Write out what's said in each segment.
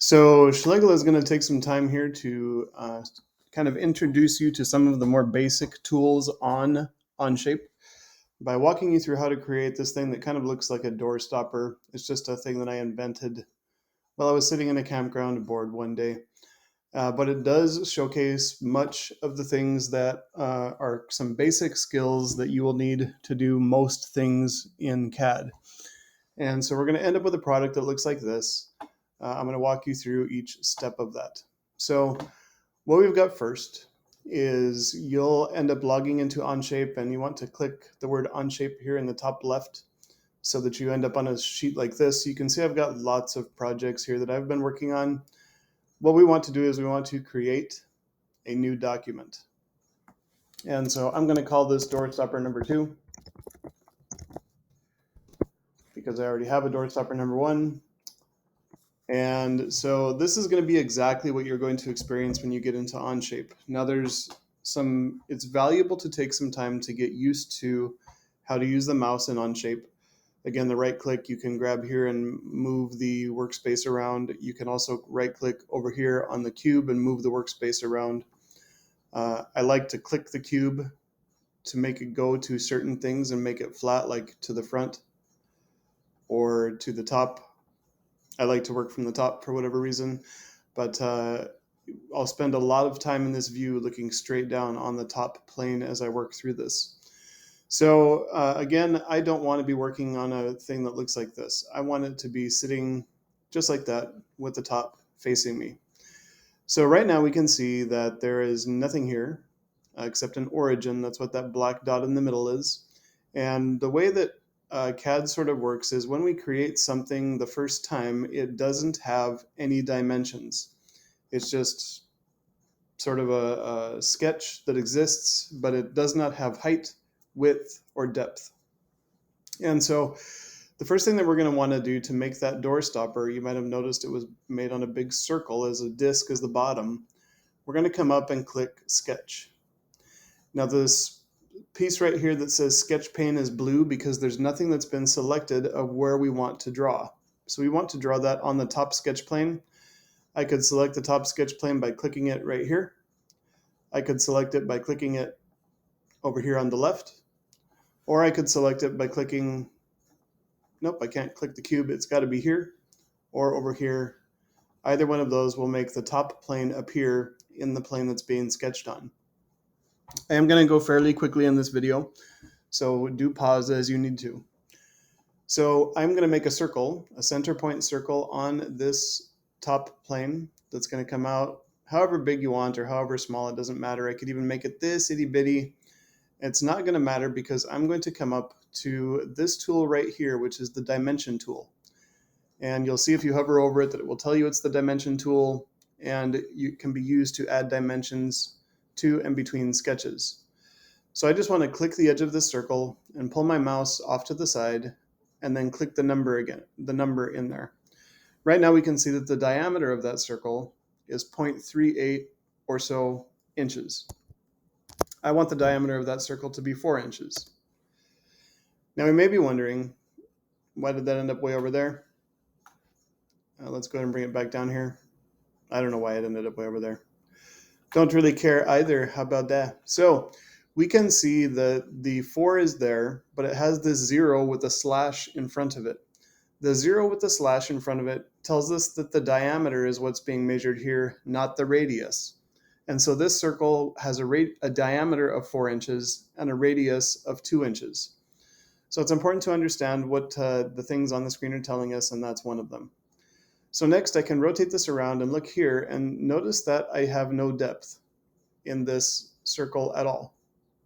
So Schlegel is going to take some time here to kind of introduce you to some of the more basic tools on Onshape by walking you through how to create this thing that kind of looks like a door stopper. It's just a thing that I invented while I was sitting in a campground bored one day. But it does showcase much of the things that are some basic skills that you will need to do most things in CAD. And so we're going to end up with a product that looks like this. I'm going to walk you through each step of that. So what we've got first is you'll end up logging into Onshape, and you want to click the word Onshape here in the top left so that you end up on a sheet like this. You can see I've got lots of projects here that I've been working on. What we want to do is we want to create a new document. And so I'm going to call this door stopper number 2 because I already have a door stopper number 1. And so this is going to be exactly what you're going to experience when you get into Onshape. Now it's valuable to take some time to get used to how to use the mouse in Onshape. Again, the right click, you can grab here and move the workspace around. You can also right click over here on the cube and move the workspace around. I like to click the cube to make it go to certain things and make it flat, like to the front or to the top. I like to work from the top for whatever reason, but I'll spend a lot of time in this view looking straight down on the top plane as I work through this. So again, I don't want to be working on a thing that looks like this. I want it to be sitting just like that with the top facing me. So right now we can see that there is nothing here except an origin. That's what that black dot in the middle is. And the way that CAD sort of works is when we create something the first time, it doesn't have any dimensions. It's just sort of a sketch that exists, but it does not have height, width, or depth. And so the first thing that we're going to want to do to make that door stopper, you might have noticed it was made on a big circle as a disc as the bottom. We're going to come up and click Sketch. Now this piece right here that says sketch pane is blue because there's nothing that's been selected of where we want to draw. So we want to draw that on the top sketch plane. I could select the top sketch plane by clicking it right here. I could select it by clicking it over here on the left, or I could select it by clicking, nope, I can't click the cube, it's got to be here or over here. Either one of those will make the top plane appear in the plane that's being sketched on. I am going to go fairly quickly in this video, so do pause as you need to. So I'm going to make a circle, a center point circle on this top plane that's going to come out however big you want or however small, it doesn't matter. I could even make it this itty bitty. It's not going to matter because I'm going to come up to this tool right here, which is the dimension tool. And you'll see if you hover over it that it will tell you it's the dimension tool, and it can be used to add dimensions to and between sketches. So I just want to click the edge of this circle and pull my mouse off to the side and then click the number again, the number in there. Right now we can see that the diameter of that circle is 0.38 or so inches. I want the diameter of that circle to be 4 inches. Now we may be wondering, why did that end up way over there? Let's go ahead and bring it back down here. I don't know why it ended up way over there. Don't really care either. How about that? So we can see that the 4 is there, but it has this 0 with a slash in front of it. The 0 with the slash in front of it tells us that the diameter is what's being measured here, not the radius. And so this circle has a diameter of 4 inches and a radius of 2 inches. So it's important to understand what the things on the screen are telling us, and that's one of them. So next I can rotate this around and look here and notice that I have no depth in this circle at all.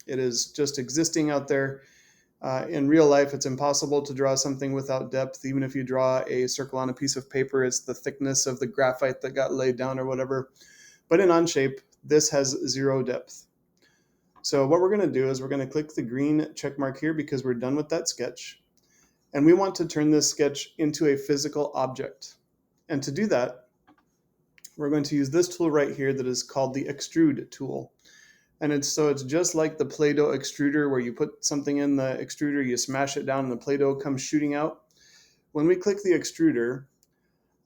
It is just existing out there. In real life, it's impossible to draw something without depth. Even if you draw a circle on a piece of paper, it's the thickness of the graphite that got laid down or whatever. But in Onshape, this has 0 depth. So what we're going to do is we're going to click the green check mark here because we're done with that sketch. And we want to turn this sketch into a physical object. And to do that, we're going to use this tool right here that is called the Extrude Tool. And it's just like the Play-Doh extruder where you put something in the extruder, you smash it down and the Play-Doh comes shooting out. When we click the extruder,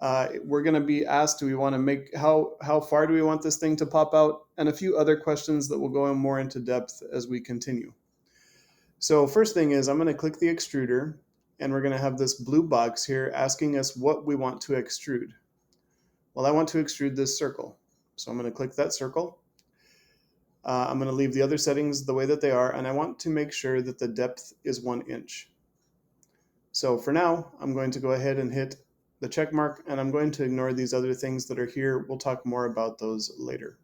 We're going to be asked, do we want to make, how far do we want this thing to pop out? And a few other questions that will go in more into depth as we continue. So first thing is I'm going to click the extruder, and we're going to have this blue box here asking us what we want to extrude. Well, I want to extrude this circle. So I'm going to click that circle. I'm going to leave the other settings the way that they are, and I want to make sure that the depth is 1 inch. So for now, I'm going to go ahead and hit the check mark, and I'm going to ignore these other things that are here. We'll talk more about those later.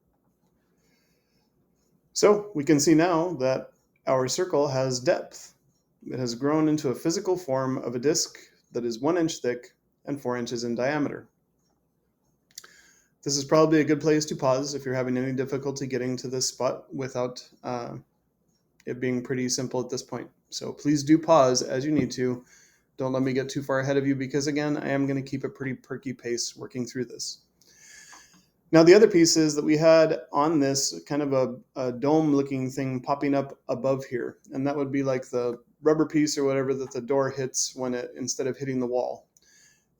So we can see now that our circle has depth. It has grown into a physical form of a disc that is 1 inch thick and 4 inches in diameter. This is probably a good place to pause if you're having any difficulty getting to this spot without it being pretty simple at this point. So please do pause as you need to. Don't let me get too far ahead of you, because again, I am going to keep a pretty perky pace working through this. Now the other piece is that we had on this kind of a dome looking thing popping up above here, and that would be like the rubber piece or whatever that the door hits when it, instead of hitting the wall.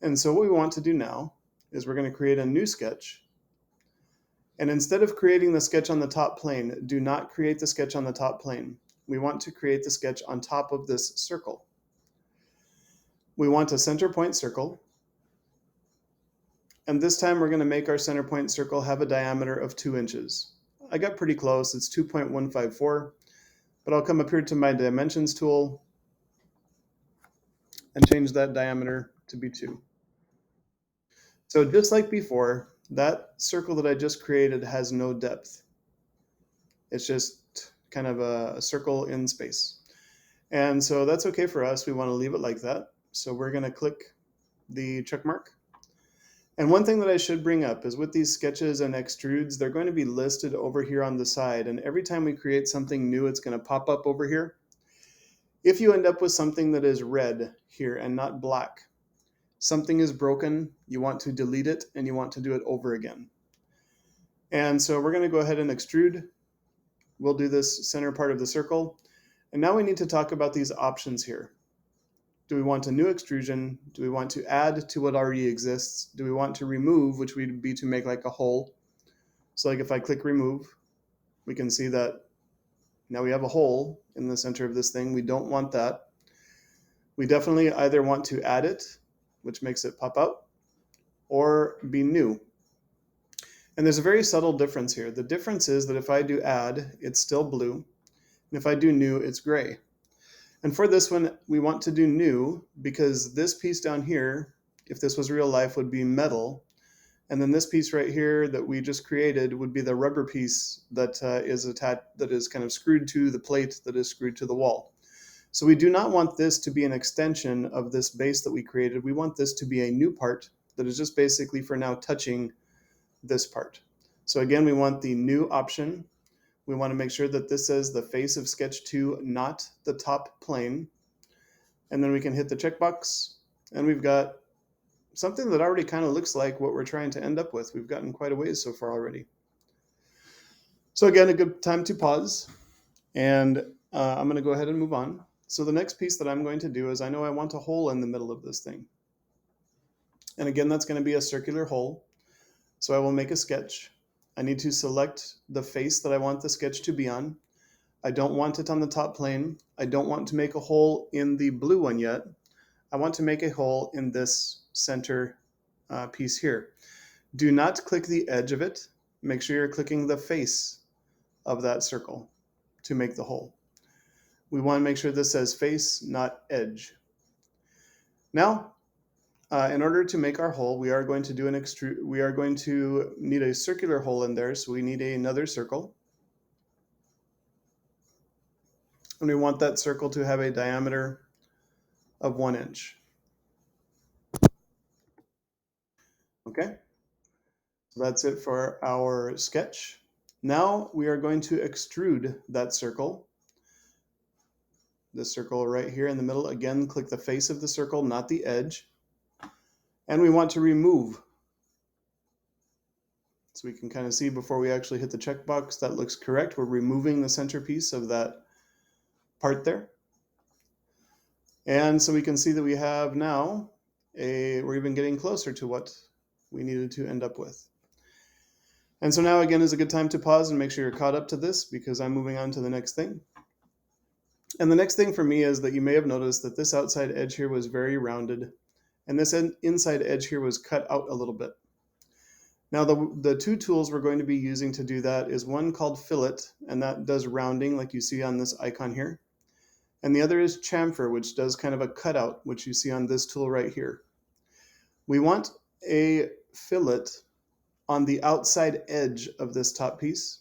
And so what we want to do now is we're going to create a new sketch. And instead of creating the sketch on the top plane, do not create the sketch on the top plane. We want to create the sketch on top of this circle. We want a center point circle. And this time we're going to make our center point circle have a diameter of 2 inches. I got pretty close, it's 2.154, but I'll come up here to my dimensions tool and change that diameter to be 2. So just like before, that circle that I just created has no depth. It's just kind of a circle in space. And so that's okay for us. We want to leave it like that. So we're going to click the check mark. And one thing that I should bring up is with these sketches and extrudes, they're going to be listed over here on the side. And every time we create something new, it's going to pop up over here. If you end up with something that is red here and not black, something is broken, you want to delete it, and you want to do it over again. And so we're going to go ahead and extrude. We'll do this center part of the circle. And now we need to talk about these options here. Do we want a new extrusion? Do we want to add to what already exists? Do we want to remove, which would be to make like a hole? So like if I click remove, we can see that now we have a hole in the center of this thing. We don't want that. We definitely either want to add it, which makes it pop out, or be new. And there's a very subtle difference here. The difference is that if I do add, it's still blue. And if I do new, it's gray. And for this one, we want to do new because this piece down here, if this was real life, would be metal. And then this piece right here that we just created would be the rubber piece that is attached, that is kind of screwed to the plate that is screwed to the wall. So we do not want this to be an extension of this base that we created. We want this to be a new part that is just basically for now touching this part. So again, we want the new option. We want to make sure that this says the face of sketch 2, not the top plane. And then we can hit the checkbox, and we've got something that already kind of looks like what we're trying to end up with. We've gotten quite a ways so far already. So again, a good time to pause, and I'm going to go ahead and move on. So the next piece that I'm going to do is I know I want a hole in the middle of this thing. And again, that's going to be a circular hole. So I will make a sketch. I need to select the face that I want the sketch to be on. I don't want it on the top plane. I don't want to make a hole in the blue one yet. I want to make a hole in this center piece here. Do not click the edge of it. Make sure you're clicking the face of that circle to make the hole. We want to make sure this says face, not edge. Now, in order to make our hole, we are going to do an extrude. We are going to need a circular hole in there, so we need another circle. And we want that circle to have a diameter of 1 inch. Okay, so that's it for our sketch. Now we are going to extrude that circle. This circle right here in the middle. Again, click the face of the circle, not the edge. And we want to remove. So we can kind of see before we actually hit the checkbox, that looks correct. We're removing the centerpiece of that part there. And so we can see that we have now we're even getting closer to what we needed to end up with. And so now again is a good time to pause and make sure you're caught up to this, because I'm moving on to the next thing. And the next thing for me is that you may have noticed that this outside edge here was very rounded, and this inside edge here was cut out a little bit. Now the two tools we're going to be using to do that is one called fillet, and that does rounding like you see on this icon here. And the other is chamfer, which does kind of a cutout, which you see on this tool right here. We want a fillet on the outside edge of this top piece,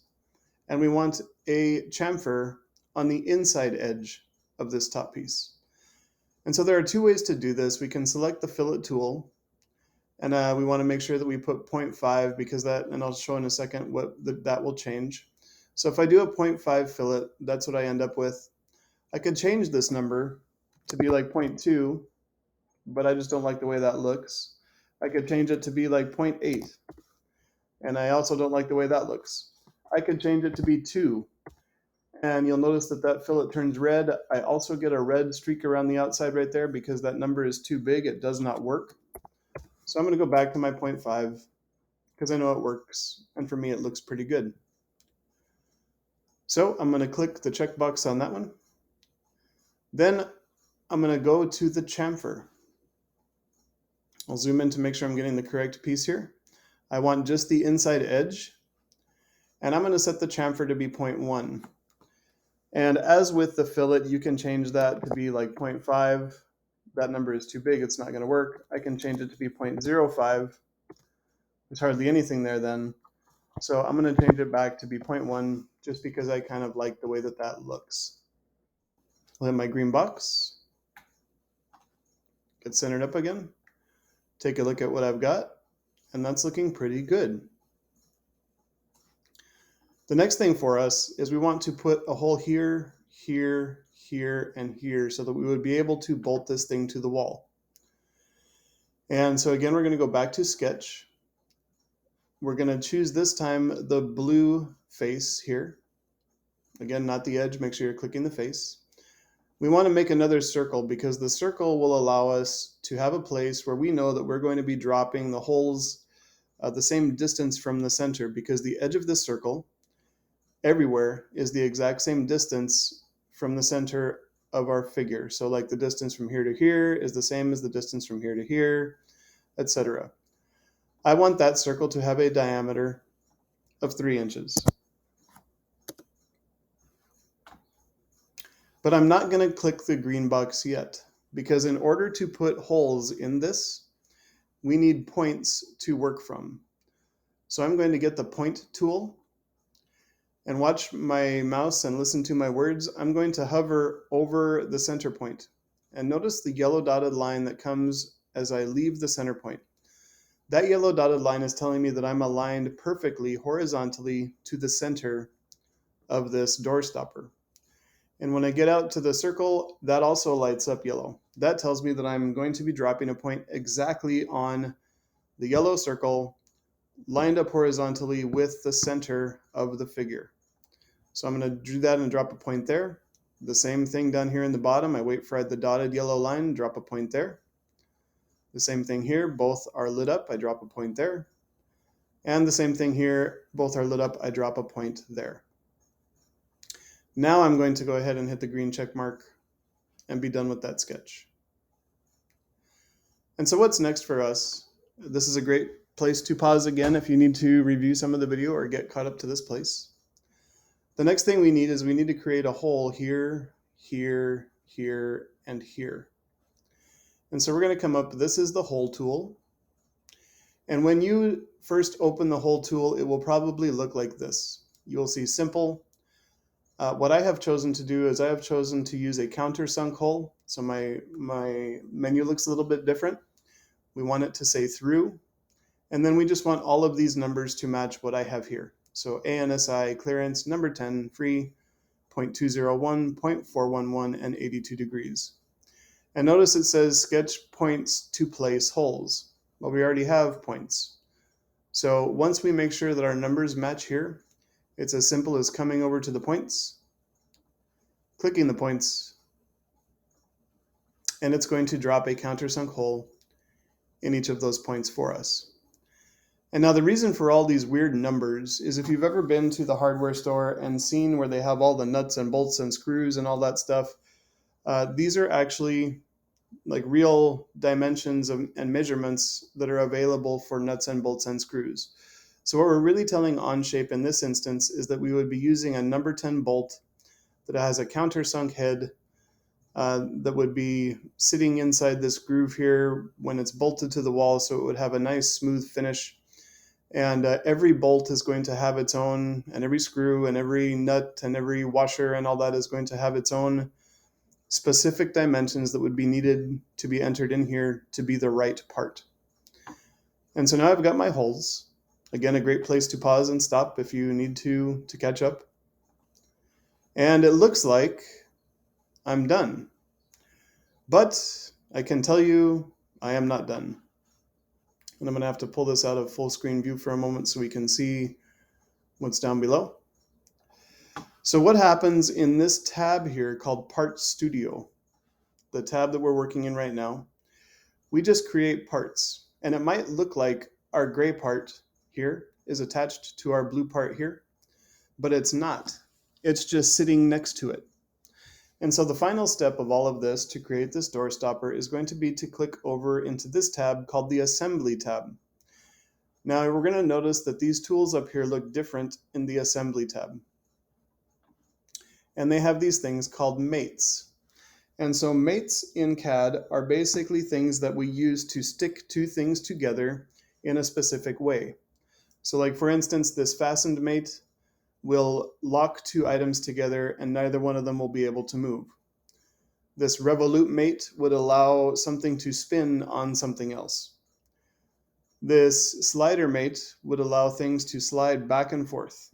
and we want a chamfer on the inside edge of this top piece. And so there are two ways to do this. We can select the fillet tool, and we want to make sure that we put 0.5, because that, and I'll show in a second what that will change. So if I do a 0.5 fillet, that's what I end up with. I could change this number to be like 0.2, but I just don't like the way that looks. I could change it to be like 0.8, and I also don't like the way that looks. I could change it to be 2, and you'll notice that that fillet turns red. I also get a red streak around the outside right there because that number is too big. It does not work. So I'm going to go back to my 0.5 because I know it works, and for me it looks pretty good. So I'm going to click the checkbox on that one. Then I'm going to go to the chamfer. I'll zoom in to make sure I'm getting the correct piece here. I want just the inside edge, and I'm going to set the chamfer to be 0.1. And as with the fillet, you can change that to be like 0.5. That number is too big, it's not going to work. I can change it to be 0.05. There's hardly anything there then. So I'm going to change it back to be 0.1 just because I kind of like the way that that looks. I'll hit my green box. Get centered up again. Take a look at what I've got, and that's looking pretty good. The next thing for us is we want to put a hole here, here, here, and here so that we would be able to bolt this thing to the wall. And so again, we're going to go back to sketch. We're going to choose this time the blue face here. Again, not the edge, make sure you're clicking the face. We want to make another circle because the circle will allow us to have a place where we know that we're going to be dropping the holes the same distance from the center, because the edge of this circle everywhere is the exact same distance from the center of our figure. So like the distance from here to here is the same as the distance from here to here, etc. I want that circle to have a diameter of 3 inches. But I'm not going to click the green box yet, because in order to put holes in this, we need points to work from. So I'm going to get the point tool and watch my mouse and listen to my words. I'm going to hover over the center point, and notice the yellow dotted line that comes as I leave the center point. That yellow dotted line is telling me that I'm aligned perfectly horizontally to the center of this door stopper. And when I get out to the circle, that also lights up yellow. That tells me that I'm going to be dropping a point exactly on the yellow circle, lined up horizontally with the center of the figure. So I'm going to do that and drop a point there. The same thing down here in the bottom. I wait for the dotted yellow line, drop a point there. The same thing here, both are lit up, I drop a point there. And the same thing here, both are lit up, I drop a point there. Now I'm going to go ahead and hit the green check mark and be done with that sketch. And so what's next for us? This is a great place to pause again if you need to review some of the video or get caught up to this place. The next thing we need is we need to create a hole here, here, here, and here. And so we're going to come up, this is the hole tool. And when you first open the hole tool, it will probably look like this. You will see simple. What I have chosen to do is I have chosen to use a countersunk hole. So my menu looks a little bit different. We want it to say through. And then we just want all of these numbers to match what I have here. So ANSI, clearance, number 10, free, 0.201, 0.411, and 82 degrees. And notice it says sketch points to place holes. Well, we already have points. So once we make sure that our numbers match here, it's as simple as coming over to the points, clicking the points, and it's going to drop a countersunk hole in each of those points for us. And now the reason for all these weird numbers is if you've ever been to the hardware store and seen where they have all the nuts and bolts and screws and all that stuff, these are actually like real dimensions and measurements that are available for nuts and bolts and screws. So what we're really telling Onshape in this instance is that we would be using a number 10 bolt that has a countersunk head that would be sitting inside this groove here when it's bolted to the wall, so it would have a nice smooth finish. And every bolt is going to have its own, and every screw and every nut and every washer and all that is going to have its own specific dimensions that would be needed to be entered in here to be the right part. And so now I've got my holes. Again, a great place to pause and stop if you need to catch up. And it looks like I'm done. But I can tell you I am not done. And I'm going to have to pull this out of full screen view for a moment so we can see what's down below. So what happens in this tab here called Part Studio, the tab that we're working in right now, we just create parts. And it might look like our gray part here is attached to our blue part here, but it's not. It's just sitting next to it. And so the final step of all of this to create this door stopper is going to be to click over into this tab called the Assembly tab. Now we're going to notice that these tools up here look different in the Assembly tab. And they have these things called mates. And so mates in CAD are basically things that we use to stick two things together in a specific way. So like for instance, this fastened mate will lock two items together and neither one of them will be able to move. This revolute mate would allow something to spin on something else. This slider mate would allow things to slide back and forth.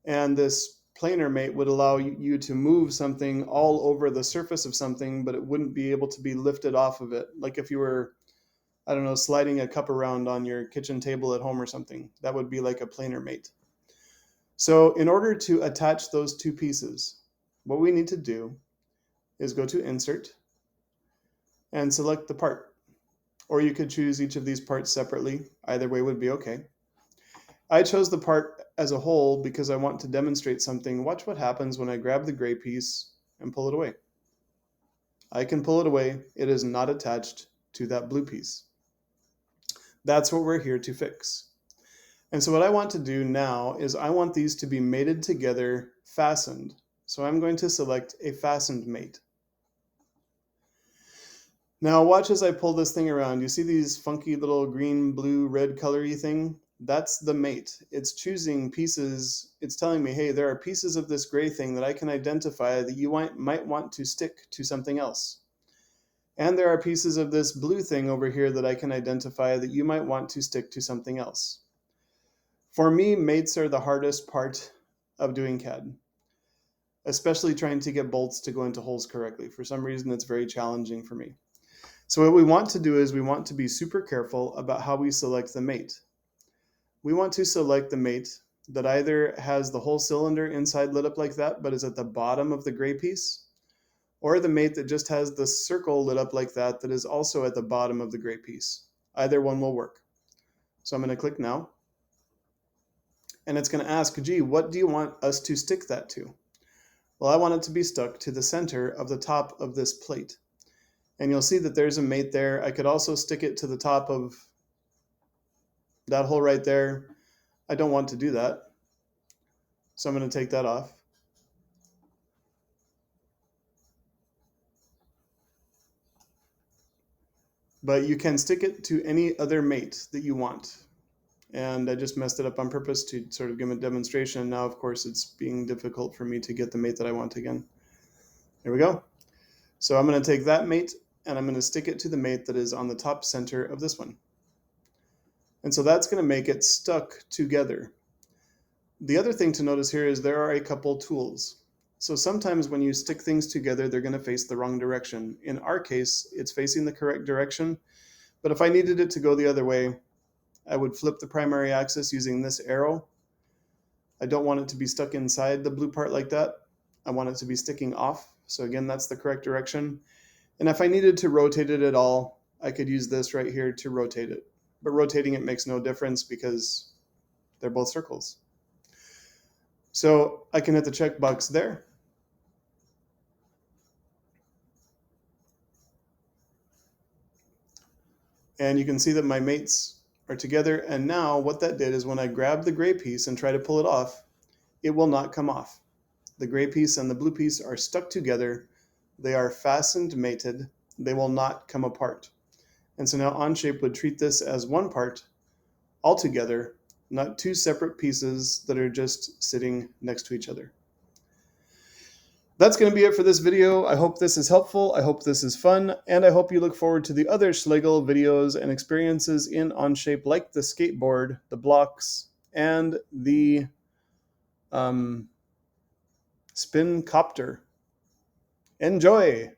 And this planar mate would allow you to move something all over the surface of something, but it wouldn't be able to be lifted off of it. Like if you were, I don't know, sliding a cup around on your kitchen table at home or something, that would be like a planar mate. So in order to attach those two pieces, what we need to do is go to Insert and select the part. Or you could choose each of these parts separately. Either way would be okay. I chose the part as a whole because I want to demonstrate something. Watch what happens when I grab the gray piece and pull it away. I can pull it away. It is not attached to that blue piece. That's what we're here to fix. And so what I want to do now is I want these to be mated together, fastened. So I'm going to select a fastened mate. Now watch as I pull this thing around. You see these funky little green, blue, red colory thing? That's the mate. It's choosing pieces. It's telling me, hey, there are pieces of this gray thing that I can identify that you might want to stick to something else. And there are pieces of this blue thing over here that I can identify that you might want to stick to something else. For me, mates are the hardest part of doing CAD, especially trying to get bolts to go into holes correctly. For some reason, it's very challenging for me. So what we want to do is we want to be super careful about how we select the mate. We want to select the mate that either has the whole cylinder inside lit up like that, but is at the bottom of the gray piece, or the mate that just has the circle lit up like that, that is also at the bottom of the gray piece. Either one will work. So I'm going to click now. And it's going to ask, gee, what do you want us to stick that to? Well, I want it to be stuck to the center of the top of this plate. And you'll see that there's a mate there. I could also stick it to the top of that hole right there. I don't want to do that. So I'm going to take that off. But you can stick it to any other mate that you want. And I just messed it up on purpose to sort of give a demonstration. Now, of course, it's being difficult for me to get the mate that I want again. There we go. So I'm going to take that mate and I'm going to stick it to the mate that is on the top center of this one. And so that's going to make it stuck together. The other thing to notice here is there are a couple tools. So sometimes when you stick things together, they're going to face the wrong direction. In our case, it's facing the correct direction. But if I needed it to go the other way, I would flip the primary axis using this arrow. I don't want it to be stuck inside the blue part like that. I want it to be sticking off. So again, that's the correct direction. And if I needed to rotate it at all, I could use this right here to rotate it. But rotating it makes no difference because they're both circles. So I can hit the checkbox there. And you can see that my mates are together. And now what that did is when I grab the gray piece and try to pull it off, it will not come off. The gray piece and the blue piece are stuck together. They are fastened, mated. They will not come apart. And so now Onshape would treat this as one part altogether, not two separate pieces that are just sitting next to each other. That's going to be it for this video. I hope this is helpful. I hope this is fun. And I hope you look forward to the other Schlegel videos and experiences in Onshape, like the skateboard, the blocks, and the spin copter. Enjoy!